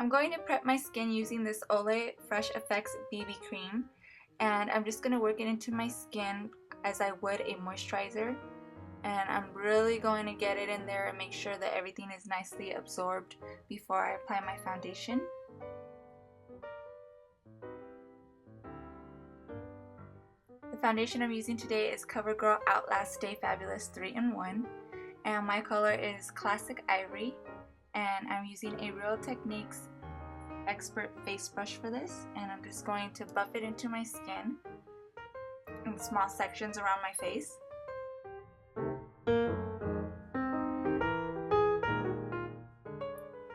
I'm going to prep my skin using this Olay Fresh Effects BB Cream, and I'm just going to work it into my skin as I would a moisturizer. And I'm really going to get it in there and make sure that everything is nicely absorbed before I apply my foundation. The foundation I'm using today is CoverGirl Outlast Stay Fabulous 3-in-1, and my color is Classic Ivory, and I'm using a Real Techniques Expert Face Brush for this, and I'm just going to buff it into my skin in small sections around my face.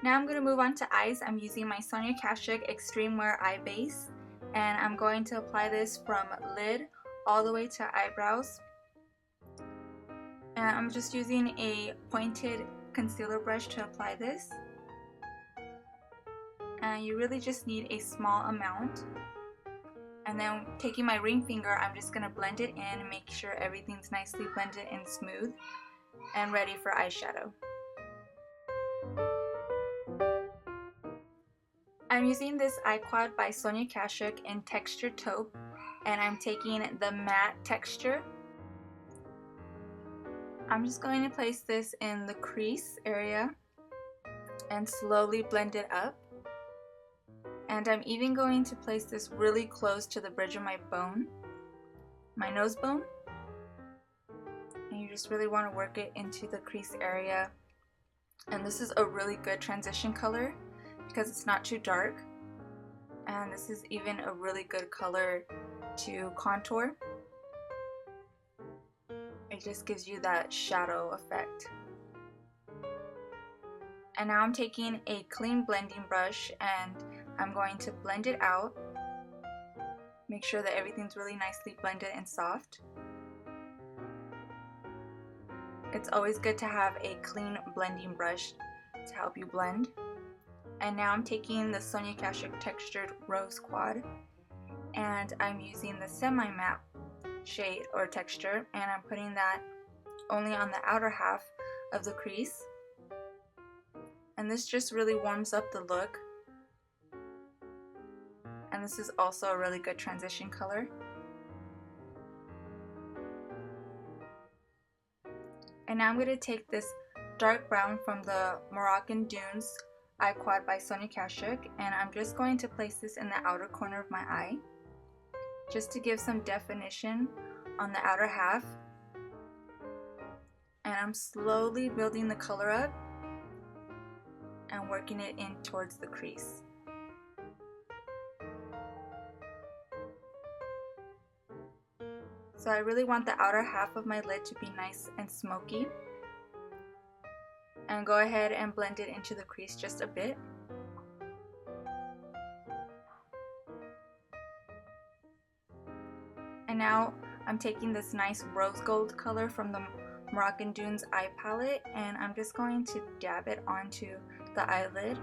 Now I'm going to move on to eyes. I'm using my Sonia Kashuk Extreme Wear Eye Base, and I'm going to apply this from lid all the way to eyebrows. And I'm just using a pointed concealer brush to apply this. And you really just need a small amount. And then taking my ring finger, I'm just going to blend it in and make sure everything's nicely blended and smooth and ready for eyeshadow. I'm using this eye quad by Sonia Kashuk in texture taupe, and I'm taking the matte texture. I'm just going to place this in the crease area and slowly blend it up. And I'm even going to place this really close to the bridge of my bone, my nose bone. And you just really want to work it into the crease area. And this is a really good transition color because it's not too dark. And this is even a really good color to contour. It just gives you that shadow effect. And now I'm taking a clean blending brush and I'm going to blend it out. Make sure that everything's really nicely blended and soft. It's always good to have a clean blending brush to help you blend. And now I'm taking the Sonia Kashuk Textured Rose Quad, and I'm using the semi-matte shade or texture, and I'm putting that only on the outer half of the crease. And this just really warms up the look. And this is also a really good transition color. And now I'm going to take this dark brown from the Moroccan Dunes Eye Quad by Sonia Kashuk, and I'm just going to place this in the outer corner of my eye just to give some definition on the outer half. And I'm slowly building the color up and working it in towards the crease. So I really want the outer half of my lid to be nice and smoky. And go ahead and blend it into the crease just a bit. And now I'm taking this nice rose gold color from the Moroccan Dunes eye palette, and I'm just going to dab it onto the eyelid.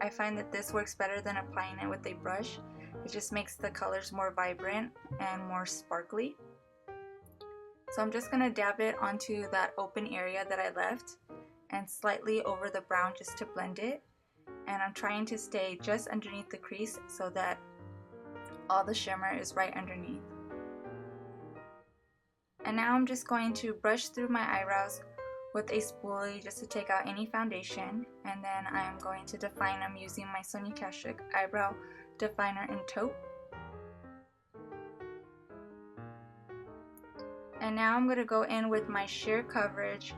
I find that this works better than applying it with a brush. It just makes the colors more vibrant and more sparkly. So I'm just going to dab it onto that open area that I left and slightly over the brown just to blend it. And I'm trying to stay just underneath the crease so that all the shimmer is right underneath. And now I'm just going to brush through my eyebrows with a spoolie just to take out any foundation, and then I'm going to define them using my Sonia Kashuk Eyebrow Definer in Taupe. And now I'm going to go in with my Sheer Coverage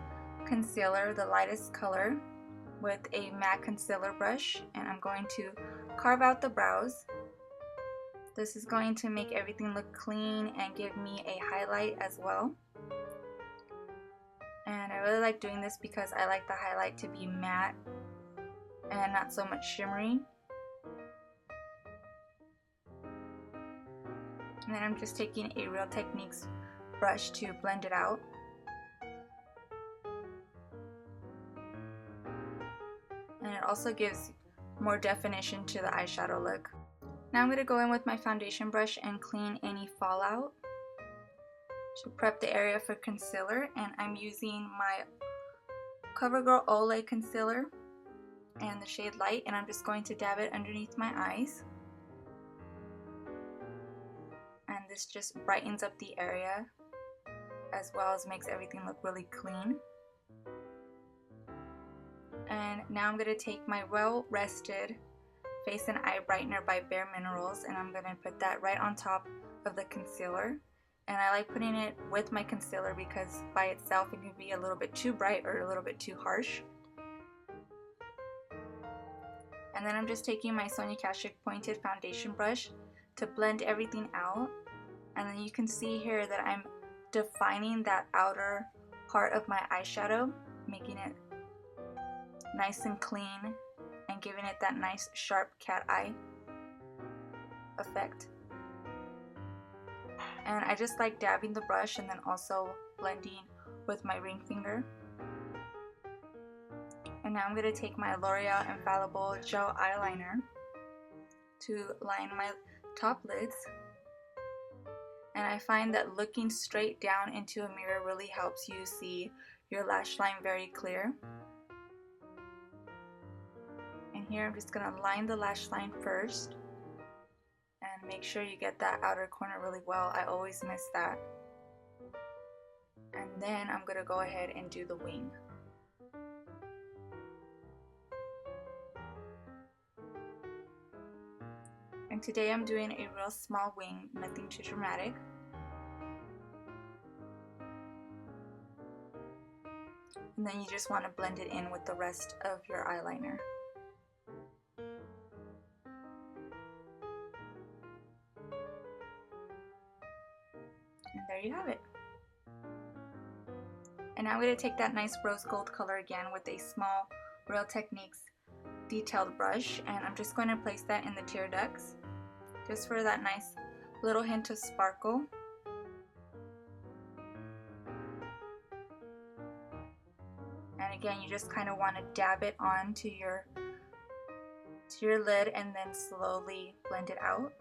concealer, the lightest color, with a matte concealer brush, and I'm going to carve out the brows. This is going to make everything look clean and give me a highlight as well. And I really like doing this because I like the highlight to be matte and not so much shimmery. And then I'm just taking a Real Techniques brush to blend it out. And it also gives more definition to the eyeshadow look. Now I'm going to go in with my foundation brush and clean any fallout to prep the area for concealer. And I'm using my CoverGirl Olay concealer and the shade Light, and I'm just going to dab it underneath my eyes. And this just brightens up the area as well as makes everything look really clean. And now I'm going to take my Well Rested Face and Eye Brightener by Bare Minerals, and I'm going to put that right on top of the concealer. And I like putting it with my concealer because by itself it can be a little bit too bright or a little bit too harsh. And then I'm just taking my Sonia Kashuk pointed foundation brush to blend everything out. And then you can see here that I'm defining that outer part of my eyeshadow, making it nice and clean and giving it that nice sharp cat eye effect. And I just like dabbing the brush and then also blending with my ring finger. And now I'm going to take my L'Oreal Infallible Gel Eyeliner to line my top lids. And I find that looking straight down into a mirror really helps you see your lash line very clear. And here I'm just going to line the lash line first. And make sure you get that outer corner really well. I always miss that. And then I'm going to go ahead and do the wing. And today I'm doing a real small wing, nothing too dramatic. And then you just want to blend it in with the rest of your eyeliner. And there you have it. And now I'm going to take that nice rose gold color again with a small Real Techniques detailed brush, and I'm just going to place that in the tear ducts just for that nice little hint of sparkle. And again, you just kind of want to dab it onto your lid and then slowly blend it out.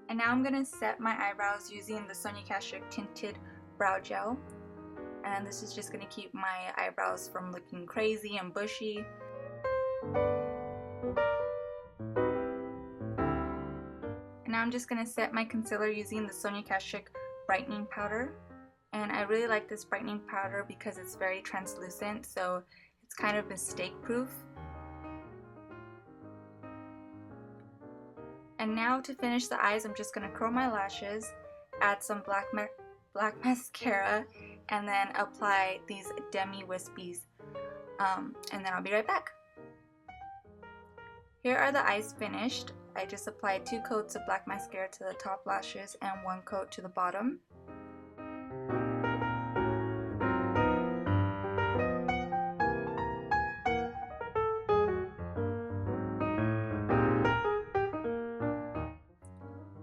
And now I'm going to set my eyebrows using the Sonia Kashuk Tinted Brow Gel. And this is just going to keep my eyebrows from looking crazy and bushy. And now I'm just going to set my concealer using the Sonia Kashuk Brightening Powder. And I really like this brightening powder because it's very translucent, so it's kind of mistake proof. And now to finish the eyes, I'm just going to curl my lashes, add some black mascara, and then apply these Demi Whispies. And then I'll be right back. Here are the eyes finished. I just applied 2 coats of black mascara to the top lashes and 1 coat to the bottom.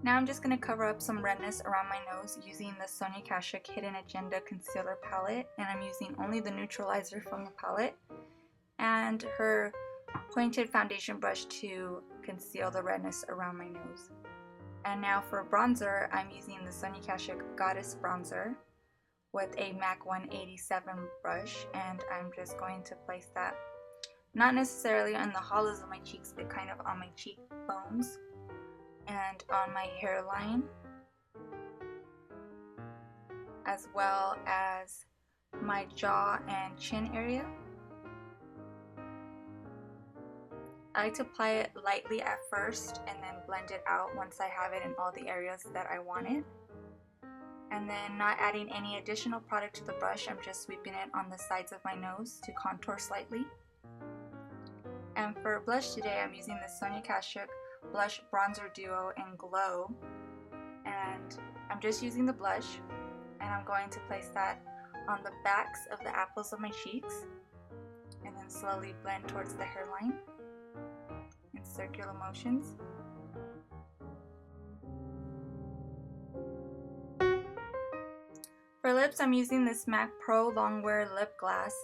Now I'm just going to cover up some redness around my nose using the Sonia Kashuk Hidden Agenda Concealer Palette, and I'm using only the neutralizer from the palette and her pointed foundation brush to conceal the redness around my nose. And now for bronzer, I'm using the Sonia Kashuk Goddess Bronzer with a MAC 187 brush, and I'm just going to place that not necessarily on the hollows of my cheeks, but kind of on my cheekbones and on my hairline, as well as my jaw and chin area. I like to apply it lightly at first and then blend it out once I have it in all the areas that I want it. And then not adding any additional product to the brush, I'm just sweeping it on the sides of my nose to contour slightly. And for blush today, I'm using the Sonia Kashuk Blush Bronzer Duo in Glow, and I'm just using the blush, and I'm going to place that on the backs of the apples of my cheeks and then slowly blend towards the hairline in circular motions. For lips, I'm using this MAC Pro Longwear Lip Glass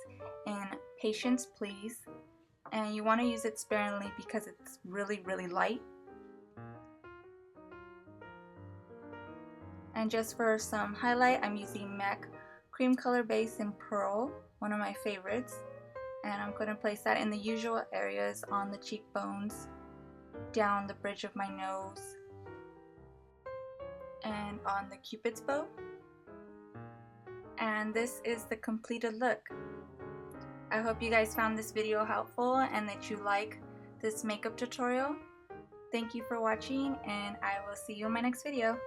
in Patience Please. And you want to use it sparingly because it's really light. And just for some highlight, I'm using MAC Cream Color Base in Pearl, one of my favorites. And I'm going to place that in the usual areas on the cheekbones, down the bridge of my nose, and on the Cupid's bow. And this is the completed look. I hope you guys found this video helpful and that you like this makeup tutorial. Thank you for watching, and I will see you in my next video.